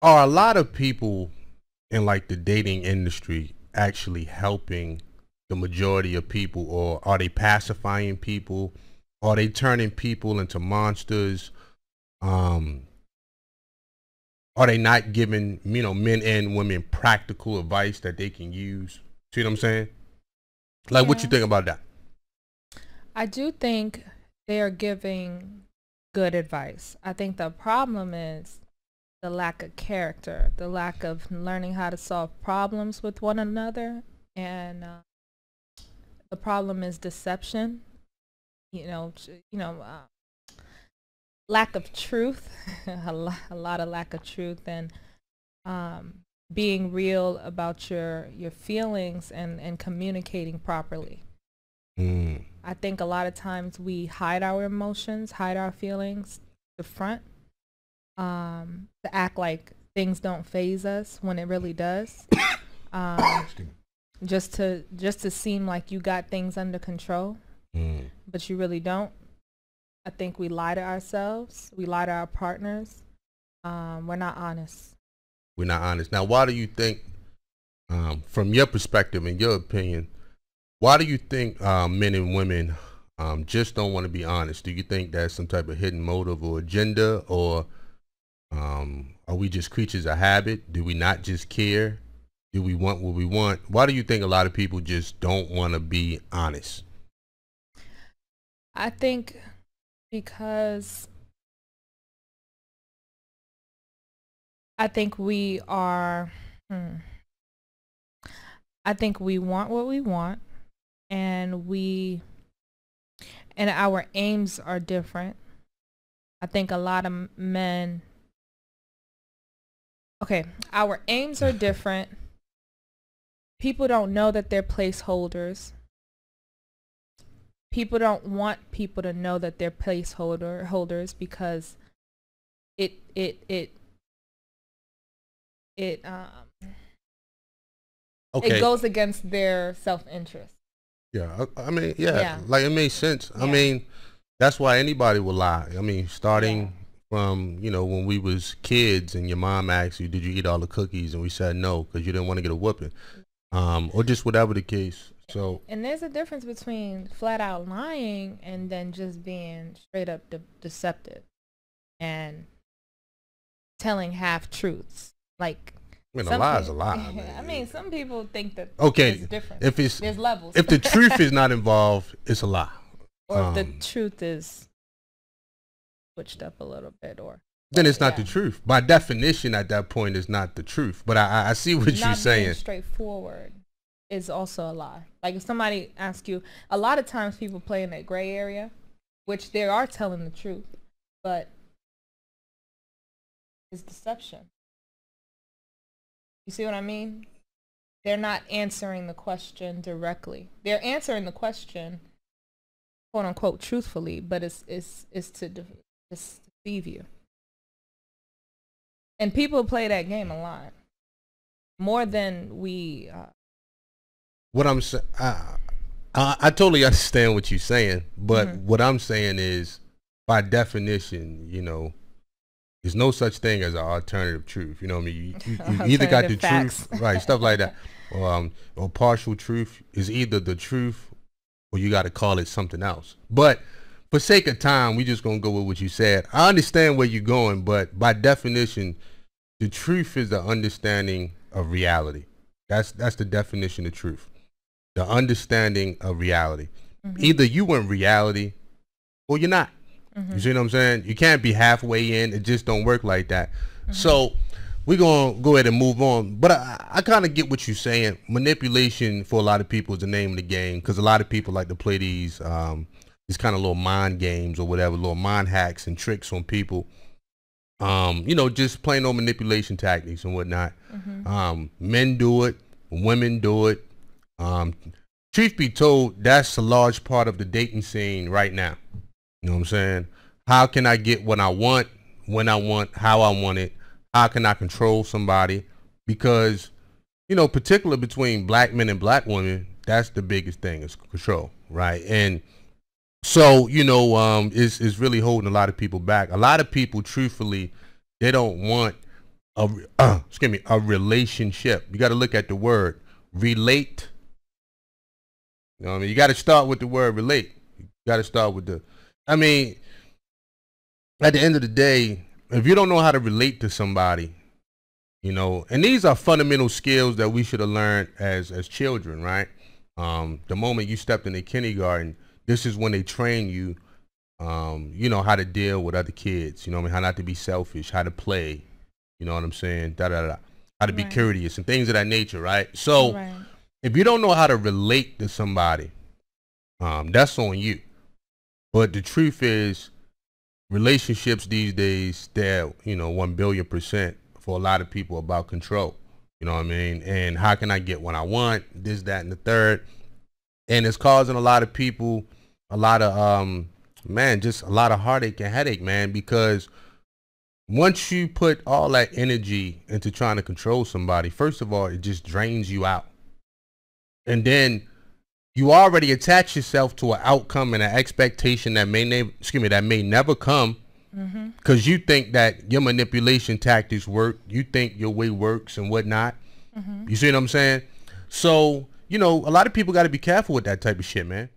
Are a lot of people in like the dating industry actually helping the majority of people, or are they pacifying people? Are they turning people into monsters? Um, are they not giving, men and women practical advice that they can use? See what I'm saying? Like, what you Yeah, think about that? I do think they are giving good advice. I think the problem is the lack of character, the lack of learning how to solve problems with one another, and the problem is deception. You know, lack of truth, a lot of lack of truth, and um, being real about your feelings and communicating properly. Mm, I think a lot of times we hide our emotions, hide our feelings the front, to act like things don't phase us when it really does. Um, just to seem like you got things under control, mm. but you really don't. I think we lie to ourselves. We lie to our partners. We're not honest. We're not honest. Now, why do you think, from your perspective and your opinion, why do you think men and women just don't want to be honest? Do you think that's some type of hidden motive or agenda, or are we just creatures of habit? Do we not just care? Do we want what we want? Why do you think a lot of people just don't want to be honest? I think because I think we are. I think we want what we want, and our aims are different. I think a lot of men. Okay, our aims are different. People don't know that they're placeholders. People don't want people to know that they're placeholders because it it it it it Okay. goes against their self-interest. Yeah. I mean, yeah, Yeah. like it makes sense. I Yeah. mean, that's why anybody will lie. I mean, Yeah. starting from, when we was kids and your mom asked you, did you eat all the cookies? And we said no, because you didn't want to get a whooping. Or just whatever the case. So, And there's a difference between flat out lying and then just being straight up deceptive and telling half truths. Like I mean, a some lie is people, a lie. I I mean, mean, some people think that there's okay, difference. if it's There's levels. if the truth is not involved, it's a lie. Or if the truth is switched up a little bit, or Then it's not the yeah, truth. By definition, at that point, it's not the truth. But I see what you're not being saying. straightforward is also a lie. Like if somebody asks you, a lot of times people play in that gray area, which they are telling the truth, but it's deception. You see what I mean? They're not answering the question directly. They're answering the question, quote unquote, truthfully, but it's to deceive you. And people play that game a lot, more than we. What I'm saying, I totally understand what you're saying, but Mhm. what I'm saying is, by definition, there's no such thing as an alternative truth. You know what I mean? You either got the Alternative facts. truth, right? Stuff like that, or partial truth is either the truth, or you got to call it something else. But for sake of time, we just gonna go with what you said. I understand where you're going, but by definition, the truth is the understanding of reality. That's the definition of truth. The understanding of reality. Mm-hmm. Either you in reality or you're not. Mm-hmm. You see what I'm saying? You can't be halfway in. It just don't work like that. Mm-hmm. So we're going to go ahead and move on. But I kind of get what you're saying. Manipulation for a lot of people is the name of the game, because a lot of people like to play these kind of little mind games or whatever, little mind hacks and tricks on people. Just plain old manipulation tactics and whatnot. Mm-hmm. Men do it. Women do it. Truth be told, that's a large part of the dating scene right now. You know what I'm saying? How can I get what I want, when I want, how I want it? How can I control somebody? Because, particularly between black men and black women, that's the biggest thing is control, right? And so, it's really holding a lot of people back. A lot of people, truthfully, they don't want excuse me, a relationship. You got to look at the word relate. You know what I mean? You got to start with the word relate. You got to start with the, I mean, at the end of the day, if you don't know how to relate to somebody, you know, and these are fundamental skills that we should have learned as children, right? The moment you stepped into kindergarten, this is when they train you, you know, how to deal with other kids, you know what I mean? How not to be selfish, how to play, you know what I'm saying? How to be courteous and things of that nature, right? So if you don't know how to relate to somebody, that's on you. But the truth is, relationships these days, they're, you know, 1,000,000,000% for a lot of people about control. You know what I mean? And how can I get what I want? This, that, and the third. And it's causing a lot of people a lot of, man, just a lot of heartache and headache, man, because once you put all that energy into trying to control somebody, first of all, it just drains you out. And then you already attach yourself to an outcome and an expectation that may never come, because you think that your manipulation tactics work. You think your way works and whatnot. You see what I'm saying? So, you know, a lot of people got to be careful with that type of shit, man.